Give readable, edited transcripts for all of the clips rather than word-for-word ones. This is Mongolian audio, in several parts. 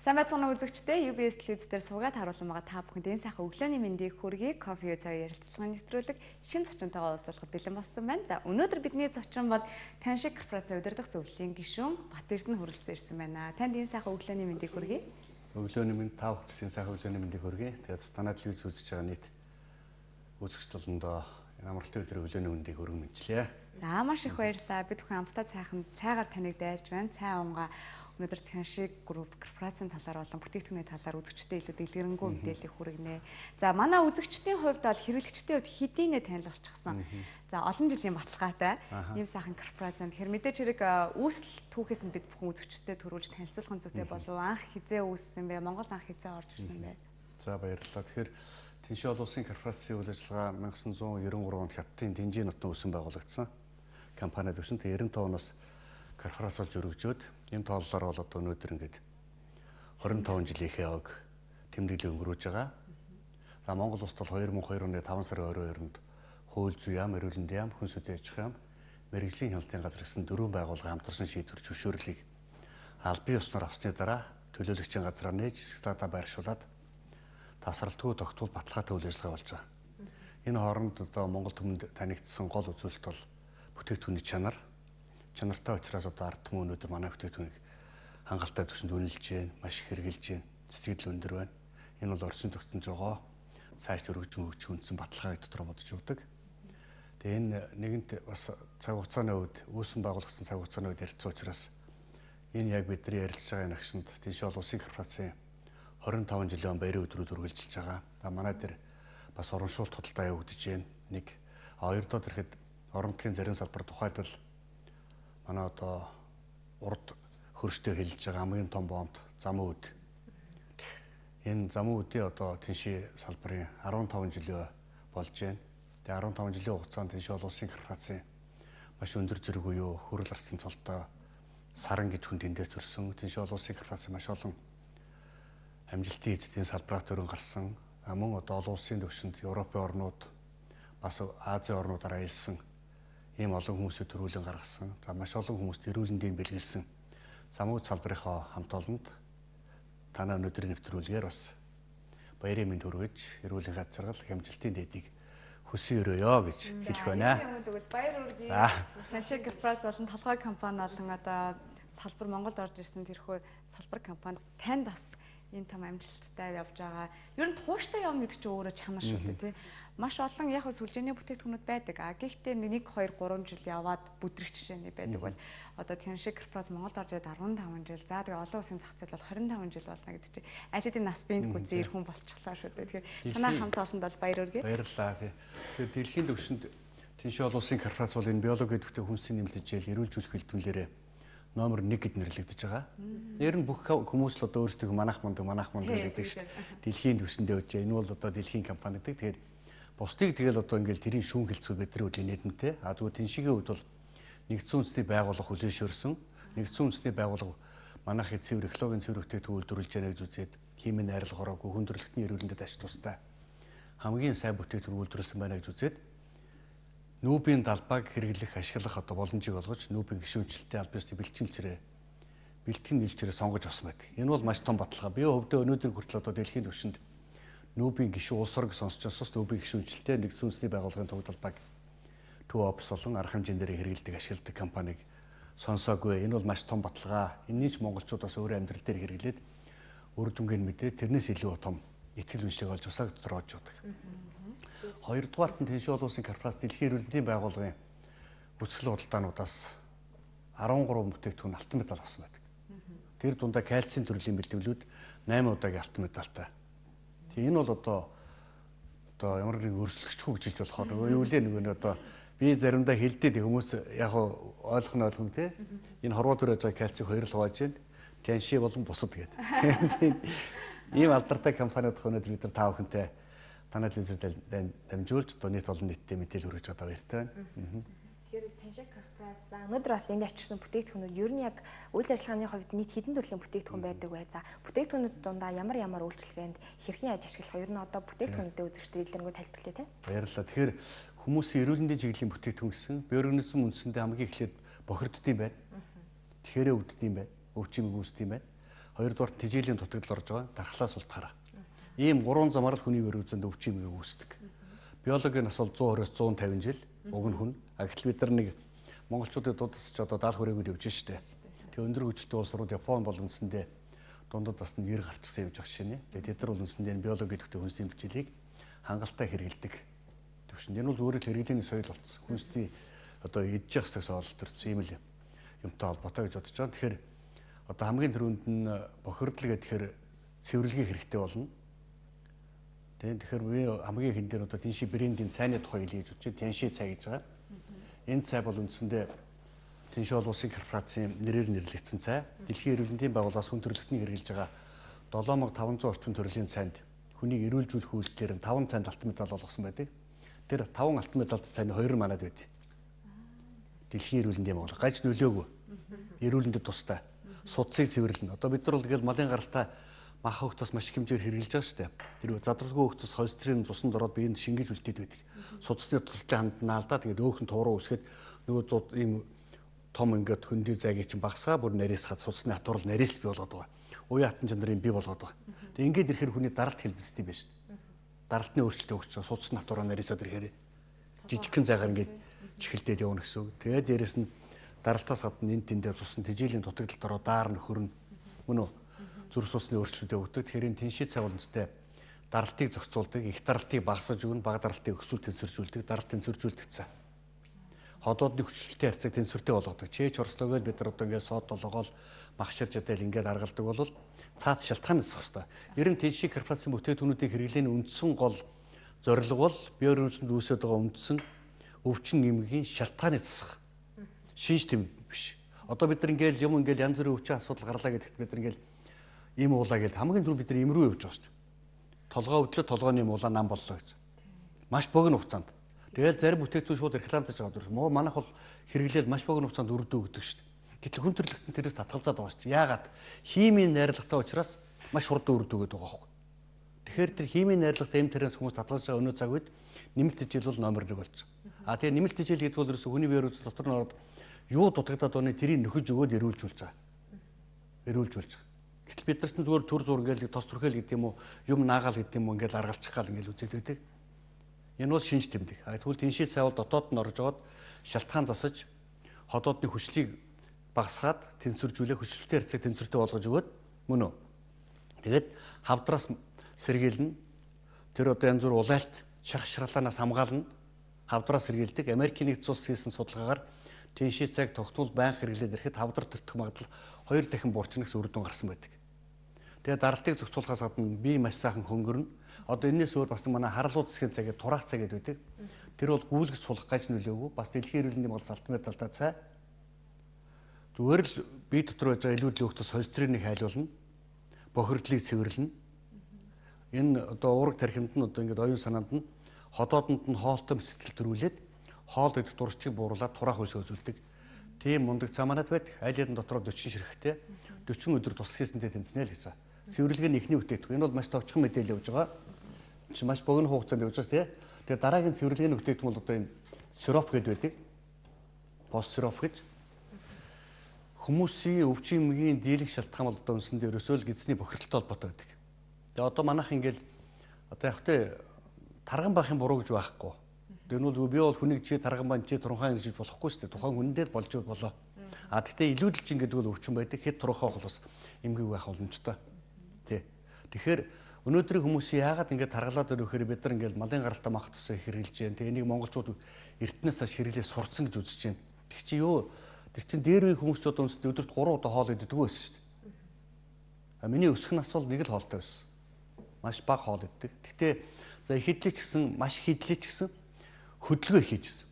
Сайн байцгаана үзэгчдээ UBS телевиз дээр суугаад харуулсан байгаа та бүхэнд энэ сайхан өглөөний мэндийг хүргэе. Кофе цай ярилцлагын нэвтрүүлэг шин зочинтойгоо уулзуулахад бэлэн болсон байна. За өнөөдөр бидний зочин бол Таншиг корпорацийн удирдах зөвлөлийн гишүүн Бат Эрдэнэ хүрэлцэн ирсэн байна. Танд энэ сайхан өглөөний мэндийг хүргэе. Өглөөний мэнд та бүхэн сайхан өглөөний мэндийг хүргэе. Тэгээд танаа телевиз үзэж байгаа нийт үзэгчд болондоо амралтын өдрийн өглөөний мэндийг хүргэн мэдлээ. За маш их баярлалаа. Бид бүхэн хамтдаа цайгаар таныг дайлж байна. Цай унгаа өнөөдөр Таншиг групп корпорацийн талаар болон бүтээгдэхүүний талаар үзэгчдэд илүү дэлгэрэнгүй мэдээлэл хүргэнэ. За манай үзэгчдийн хувьд бол хэрэглэгчдийн хувьд хэдийнэ танилцуулчихсан. За олон жилийн баталгаатай ийм сайхан корпорацийн. Тэгэхээр мэдээж хэрэг үүсэл түүхээс нь бид бүхэн үзэгчдэд төрүүлж танилцуулах зүйтэй болов анх хизээ үүссэн бэ? Монгол анх хизээ орж ирсэн бэ? За баярлалаа. Тэгэхээр Тэншиг олон улсын корпорацийн үйл ажиллагаа 1993 онд Хятадын Дэнжи нутгийн өсөн байгуулагдсан компанид өсөн 95 оноос корпорац болж өргөжөөд ийм тооллоор бол одоо өнөөдөр ингээд 25 жилийнхээ ог тэмдэглэл өнгөрөөж байгаа. За Монгол улсад бол 2002 оны 5 сарын 22-нд хууль зүйн яам, эрүүл мэндийн яам, хүн сүдэн аж ахуйн яам, мэрэгжлийн хяналтын газар гэсэн дөрвөн байгууллага хамтарсан шийдвэр зөвшөөрлийг аль бие уснаар авсны дараа төлөөлөгчийн газраар нээж стада байршуулад тасралтгүй тогтвол баталгаатай үйл ажиллагаа болж байгаа. Энэ хооронд одоо Монгол түмэнд танигдсан гол үзүүлэлт бол бүтээгдэхүүний чанартай учраас одоо ард түмэн өнөөдөр манай бүтээгдэхүүнийг хангалттай түвшинд үнэлж байна, маш их хэрэгжилж байна, цэцгэдэл өндөр байна. Энэ бол орчин тогтнож байгаа цааш өргөж хүндсэн баталгааг дотор бодож өгдөг. Тэгээ энэ нэгэнт бас цаг хугацааны үед үүсэн байгуулагдсан цаг хугацааны үед ярилцсан учраас энэ яг бидний ярилцж байгаа агшинд Тэншиг олон улсын корпорацийн 25 жилийн баярын өдрүүд үргэлжилж байгаа. Манай дээр бас урамшуулт худалдаа явагдаж байна. Нэг хоёр дахь ирэхэд оромтлын зарим салбар тухайлбал манай одоо урд хөрштэй хэлж байгаа хамгийн том боомт замун үд. Энэ замун үдийн одоо Тэншиг салбарын 15 жилөө болж байна. Тэгээ 15 жилийн хугацаанд Тэншиг олон улсын корпорацийн маш өндөр зэрэг буюу хөрөл арсын цолтой саран гэж хүн тэндээс төрсөн. Тэншиг олон улсын корпорацийн маш олон амжилтын эзэдийн салбараа төрөн гарсан. Мөн одоо олон улсын түвшинд Европын орнууд бас Азийн орнуудаар аялсан ийм олон хүмүүсийг төрүүлэн гаргасан. За маш олон хүмүүст эрүүл мэндийн бэлгэлсэн замууд салбарынхаа хамт олонд танаа өнөөдрийн нэвтрүүлгээр бас баярын мэнд хүргэж эрүүлийн газаргал амжилтын дэдийг хүсэн өрөөё гэж хэлэх байна. Тэгвэл баяр хүргэе. Таншиг корпорац болон толгой компани болон одоо салбар Монголд орж ирсэн тэрхүү салбар компани танд бас энэ том амжилттай явж байгаа. Ер нь тууштай явна гэдэг чинь өөрөө чанар шүү дээ, тий. Маш олон яг сүлжээний бүтээгдэхүүнүүд байдаг. Гэхдээ 1 2 3 жил яваад бүдрэх жишээний байдаг бол одоо Таншиг корпорац Монголд орж ирээд 15 жил. За тэгээ олон улсын зах зээл бол 25 жил болно гэдэг чинь аль хэдийн нас биед гүзээ ир хүн болчихлоо шүү дээ. Тэгэхээр танаа хамт олонд бол баяр хүргэе. Баярлалаа. Тэгэхээр дэлхийн түвшинд Тэншиг олон улсын корпорац бол энэ биологи идэвхтэй хүнсийн нэмэлтжил эрүүлжүүлэх хэлбэрээр номер 1 гэд нэрлэгдэж байгаа. Нэр нь бүх хүмүүс л одоо өөрсдөө манайх мундаг гэдэг шүү дээ. Дэлхийн түвшиндээ үуч. Энэ бол одоо дэлхийн компани гэдэг. Тэгэхээр бусдыг тэгэл одоо ингээл тэрийн шүүн хэлцүү бидний үеийн нийтмтэй. Зүгээр Тэншигийн хувьд бол нэгдсэн үндэсний байгууллага хүлээншөрсөн. Нэгдсэн үндэсний байгууллага манайх цэвэр экологийн цэвэр бүтээгдэхүүн үйлдвэрлэж яана гэж үзээд химийн найрлага хороогүй хүндрэлтний эрүүл мэндэд аж тустай хамгийн сайн бүтээгдэхүүн үйлдвэрлэсэн байна гэж үзээд нүүбийн далбааг хэрэглэх, ашиглах одоо боломжийг олгож нүүбийн гишүүнчлэлтэй аль биесний бэлтгэн нийлжээрээ сонгож авсан байдаг. Энэ бол маш том баталгаа. Би өвдөө өнөөдөр хүртэл одоо дэлхийн түвшинд нүүбийн гишүүн улс орг сонсч бас нүүбийн гишүүнчлэлтэй нэгдсэн үндэсний байгууллагын төв далбааг төв офс болон арга хэмжээндээр хэрэгэлдэг, ашигладаг компанийг сонсоогүй. Энэ бол маш том баталгаа. Энэний ч монголчууд бас өөрөө амьдрал дээр хэрэглээд үр дүнгийн мэдээ тэрнээс илүү том итгэл үншлийг олж усааг дотор оож байдаг. Хоёрдугаарт нь Тэншиг олон улсын корпорац дэлхийн эрүүл мэндийн байгууллагын бүсгэл худалдаануудаас 13 бүтээгдэхүүн алтан медаль авсан байдаг. Тэр дундаа кальцийн төрлийн бэлтгэлүүд 8 удаагийн алтан медальтай. Тэгээ энэ бол одоо ямар нэг өрсөлдөгчгүй гэж хэлж болохоор юу лээ нөгөө одоо би заримдаа хэлдэг хүмүүс яг ойлгоно те. Энэ хорвоо төрөж байгаа кальцийг хоёр л хувааж байна. Тэншиг болон бусад гэдэг. Ийм алдартай компаниуд өнөөдөр бид нар тав хүнтэй танай телевизээр дамжуулж одоо нийт олон нийтэд мэдээлэл хүргэж байгаа баяртай байна. Тэгэхээр Таншиг корпорац өнөөдөр бас энд авчирсан бүтээгдэхүүнүүд ер нь яг үйл ажиллагааны хувьд нийт хэдэн төрлийн бүтээгдэхүүн байдаг вэ? За бүтээгдэхүүнүүд дундаа ямар үйлчилгээнд хэрхэн яаж ашиглах ер нь одоо бүтээгдэхүүнүүдээ үзэгчдэд илэрнгүү тайлбарлая те. Баярлалаа. Тэгэхээр хүмүүсийн эрүүл мэндийн чиглэлийн бүтээгдэхүүн гэсэн биоорганизм үндсэндээ хамгийн эхлээд бохирддсан байна. Тэгэхээр өвддөг юм байна. Өвчин үүсдэг юм байна. Хоёрдугаар нь тэжээлийн дутагдал орж байгаа. Дархлаас ултахаараа. Ийм 3 замаар л хүний бэр үзэнд өвчин эмгэг үүсдэг. Биологийн нас бол 120-с 150 жил уг нь хүн. Гэтэл бид нар нэг монголчуудыг дуудасч одоо даал хүрээгүүд явж штэ. Тэгээ өндөр хөгжилтэй улс орнууд Япон бол үндсэндээ дундад засны 90 гарчсан явж байгаа шинэ. Тэгээ тэд нар бол үндсэндээ биологийн төвтэй хүнсний бэлчээлийг хангалттай хэрэгэлдэг. Төвшин. Энэ бол өөрөө хэрэглээний соёл болсон. Хүнсний одоо идж явах гэсэн ойлголт төрсөн юм л юмтай холбоотой гэж бодож байгаа. Тэгэхээр одоо хамгийн түрүүнд нь бохирдол гэхээр цэвэрлэгээ хэрэгтэй болно. Тэгэхээр би хамгийн ихэндээ одоо Тэнши брендийн цайны тухай хэлье гэж бодож байна. Тэнши цай гэж байгаа. Энэ цай бол үндсэндээ Тэнши олон улсын корпорацийн нэрээр нэрлэгдсэн цай. Дэлхийн эрүүл мэндийн байгууллагаас хүн төрөлхтнийг хэрэгжилж байгаа 7500 орчим төрлийн цайнд хүнийг эрүүлжүүлэх үйлдэлээр 5 цайнд алтан медаль олгосон байдаг. Тэр 5 алтан медальт цайны 2 нь манад байдаг. Дэлхийн эрүүл мэндийн байгууллага гаж нөлөөгүй. Эрүүл мэндэд тустай. Судсыг цэвэрлэнэ. Одоо бид нар бол ингээл малын гаралтай мах хөвгтөөс маш их хэмжээр хэрэгжилж байгаа шүү дээ. Тэр задралгүй хөвгтөөс холестерин цуснд ороод биеинд шингэж үлдээд байдаг. Судасны туршлын ханд наалдаа тэгээд өөхөн тууруу үсгээд нөгөө ийм том ингээд хөндөй зайгийг чинь багсгаа бүр нарийсгаад судасны хатуурал нарийс бий болоод байгаа. Уян хатан чанарын бий болоод байгаа. Тэгээд ингээд ирэхээр хүний даралт хэлбэлцдэг юм байна шүү дээ. Даралтны өөрчлөлт өгч байгаа судасны хатуураа нарийсаад ирэхээр жижигхэн зайгаар ингээд чихэлдээд явна гэсэн үг. Тэгээд дээрэс нь даралтаас гадна энэ тэндээ цусан тэжээлийн дутагдалд ороо даар нөхөрн мөн үү зүрх судасны өөрчлөлтөд өгдөг. Тэгэхээр энэ Тэнши цай боломжтой даралтыг зохицуулдаг, их даралтыг багасгаж өгнө, бага даралтыг өсвөл тэнцвэржүүлдэг, даралт тэнцвэржүүлдэг цай. Ходоодны хүчлэлтэй харьцааг тэнцвэртэй болгодог. Чээж орслогоод бид нар одоо ингээд сод толгоол махширж ядал ингээд аргалдаг бол цаад шалтгаан нисэх хэвээр. Ер нь Тэнши корпорацийн бүтээгдэхүүнүүдийн хэрэглээний үндсэн гол зорилго бол бие өрөөсөнд үүсэж байгаа үндсэн өвчин эмгэгийн шалтгаан нисэх. Шинж тэмдэг биш. Одоо бид нар ингээл юм ингээл янз бүрийн өвчин асуудал гарлаа гэдэгт бид нар ингээл им уулаа гэж хамгийн түрүү бид нар им рүү явж байгаа шүү дээ. Толгой өдлөө толгойн им уулаа нам боллоо гэж. Маш богино хугацаанд. Тэгэл зарим бүтээгдэхүүн шууд рекламдаж байгаа дурс. Муу манайх бол хэрэглээл маш богино хугацаанд өрдөө өгдөг шүү дээ. Гэтэл хүн төрөлхтөн тэрээс татгалзаад байгаа шүү дээ. Яагаад? Химийн найрлагатай учраас маш хурдан өрдөө өгдөг байгаа байхгүй. Тэгэхээр тэр химийн найрлагатай эм тэрэнс хүмүүс татгалзаж байгаа өнөө цаг үед нэмэлт хичээл бол номер 1 болж байгаа. Тэгээ нэмэлт хичээл гэдэг бол ерөөсөө хүний биеэр үзэл дотор нь ороод юу дутагдаад байна тэрийг нөхөж өгөөд эрүүлжүүлж байгаа. Эрүүлжүүлж байгаа. Гэтэл бид нар ч зүгээр төр зур ингээл тос төрхөл гэдэг юм уу, юм наагаал гэдэг юм уу ингээл аргалчих гал ингээл үзээд байдаг. Энэ бол шинж тэмдэг. Тэгвэл Тэнши цай бол дотоод нь орж аваад шалтгаан засаж ходоодны хүчлийг багасгаад тэнцвэржүүлэх хүчлэлтэй харьцааг тэнцвэртэй болгож өгөөд мөн үү. Тэгээд хавдраас сэргийлнэ. Тэр одоо янз бүр улайлт шарх шарлаанаас хамгаална. Хавдраас сэргийлдэг. Америкийн нэгдсэн улс хийсэн судалгаагаар Тэнши цайг тогтвол байнга хэрэглээд ирэхэд хавдар төртөх магадлал 2 дахин буурчна гэсэн үр дүн гарсан байдаг. Тэгээд даралтыг зохицуулахаас гадна бие маш сайхан хөнгөрнө. Одоо энэс өөр бас манай харлууд засгийн цай гэдэг тураах цай гэдэг байдаг. Тэр бол гүйлгэж сулах гаж нөлөөгүй. Бас дэлхийн эрүүл мэндийн байгууллагаас алтан медальтай цай. Зүгээр л бие дотор байж байгаа илүүдлийн хөвгтөс холестеринийг хайлуулна. Бохирдлыг цэвэрлэнэ. Энэ одоо уурэг тархинд нь одоо ингээд оюун санаанд нь ходоодонд нь хоолтой сэтгэл төрүүлээд хоол идэх дуршчийг бууруулаад тураах үс үзүүлдэг. Тийм мундаг цай манад байдаг. Аль хэдийн дотроо 40 ширхэгтэй 40 өдөр тусгийсэнтэй тэнцэнэ л гэж байгаа. Цэвэрлэгийн эхний бүтээгдэхүүн. Энэ бол маш товчхон мэдээлэл явж байгаа. Чи маш богино хугацаанд явж байгаа тийм. Тэгээ дараагийн цэвэрлэгийн бүтээгдэхүүн бол одоо энэ сироп гэдэг байдаг. Пост сироп гэж. Хүмүүсийн өвчин эмгийн дийлэх шалтгаан бол одоо үндсэндээ ерөөсөө л гидсний бохирдолтой холбоотой байдаг. Тэгээ одоо манайх ингээл одоо яг тэ тарган бахын буруу гэж байхгүй. Тэр нь бол би бол хүнийг чи тарган бан чи турхайн гэж болохгүй шүү дээ. Тухайн хүндээ л болж болоо. А тэгтээ илүүдэлж ингээд бол өвчин байдаг. Хэд турхаа бол бас эмгэг байх боломжтой. Тий. Тэгэхээр өнөөдрийн хүмүүсийн яагаад ингээд таргалаад өрөөхөр бид нар ингээд малын гаралтай мах тусаа хэрэгжилж байна. Тэгээ энийг монголчууд эртнээс хойш хэрэглээ сурцсан гэж үзэж байна. Тэг чи юу? Тэр чин дээр үеийн хүмүүсчүүд өнөөдөр өдөрт 3 удаа хоол иддэг байсан шүү дээ. Миний өсөх нас бол нэг л хоолтой байсан. Маш бага хоол иддэг. Гэхдээ за их хэдлээ ч гэсэн маш их хэдлээ ч гэсэн хөдөлгөөн хийжсэн.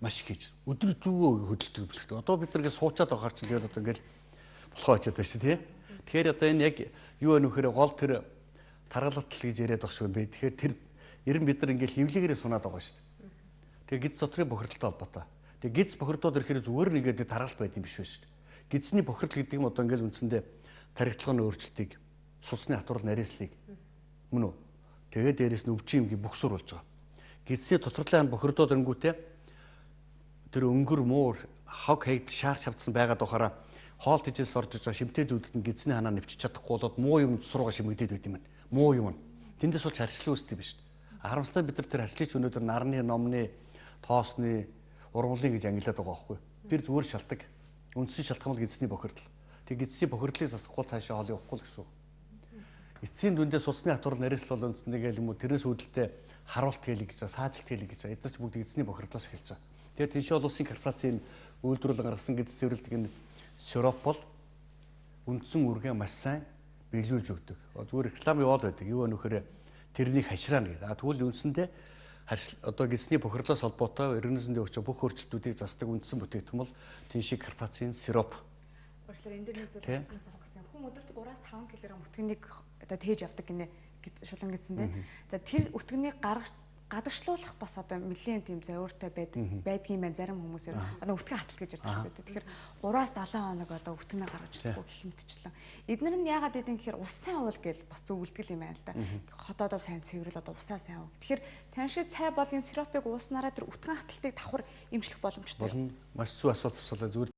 Маш их хийж. Өдөр зүгөө хөдөлдөг бэлгдэг. Одоо бид нар ингэ суучаад байгаа чинь тэгэл одоо ингээл болохоо очиад байна шүү тий. Тэгэхээр одоо энэ яг юу вэ нөхөр гол тэр таргалалтл гэж яриад байгаа шүү юм бэ. Тэгэхээр тэр ер нь бид нар ингээл хөвлөгөөрөө сунаад байгаа шүү дээ. Тэгээ гидс дотрын бохирдолтой холбоотой. Тэгээ гидс бохирдоод ирэхээр зүгээр нэг ингээд таргалт байд юм биш үү шүү дээ. Гидсний бохирдол гэдэг нь одоо ингээл үндсэндээ тархитлагын өөрчлөлтийг, судасны хатуурал нарийслыг мөн үү. Тэгээд дээрэс нь өвчин эмгийн бөхсөр болж байгаа. Гидсний доторлын бохирдоод ирэнгүүтээ тэр өнгөр муур хог хайд шаар шавдсан байгаад ухаараа хоол тэжээс орж иж байгаа шимтэй зүүдэд нь гидсний ханаа нэвчиж чадахгүй болоод муу юм цурууга шимэгдээд байт юм байна. Муу юм. Тэндээс болж харьцлаа үүсдэг биш. Харамсалтай бид нар тэр харьцлыг өнөөдөр нарны, номны, тоосны, ургамлын гэж ангилаад байгаа байхгүй. Тэр зүгээр шалтгаан. Үндсэн шалтгаан бол гидсний бохирдол. Тэг гидсний бохирдлыг засахгүй цаашаа хоол явахгүй л гэсэн. Эцсийн дүндээ судасны хатвар нарийнсл бол үндсэндээ гэл юм уу тэрнээс үүдэлтэй харуулт хэлийг гэж саажилт хэлийг гэж эдгээр ч бүгд гидсний бохирдлоос эхэлж байгаа. Тэгээд Тэншээ олон улсын корпорацийн үйлдвэрлэл гаргасан гидс цэвэрлэдэг энэ сироп бол үндсэн үргээ маш сайн биелүүлж өгдөг. Зүгээр реклам яваал байдаг. Юу вэ нөхөр тэрнийг хашраана гэдэг. Тэгвэл үндсэндээ одоо гидсний бохирдлоос холбоотой иргэнэсэндээ өгч бүх өөрчлөлтүүдийг засдаг үндсэн бүтээгдэхүүн бол Тэншээ корпорацийн сироп. Өөрчлөлт энэ дээр нэг зүйл асуух гэсэн. Хүн өдөрт 3-5 кг өтгөнийг одоо тээж авдаг гинэ шулан гэдсэндээ. За тэр өтгөнийг гадагшлуулах бас одоо нэлийн тийм зовиртой байдгийн байна зарим хүмүүсээр одоо өтгөн хатал гэж ярьдаг шүү дээ. Тэгэхээр 3-7 хоног одоо өтгөнөө гаргаж чадахгүй гэх мэтчлэн. Эднэр нь яагаад гэдэг юм гэхээр ус сайн уул гэж бас зөвлөдгөл юм байна л да. Хотоодоо сайн цэвэрэл одоо усаа сайн уу. Тэгэхээр Тэншээ цай бол энэ сиропыг ууснараа тэр өтгөн хаталтыг давхар эмчлэх боломжтой. Маш зөв асуулт асуулаа. Зүгээр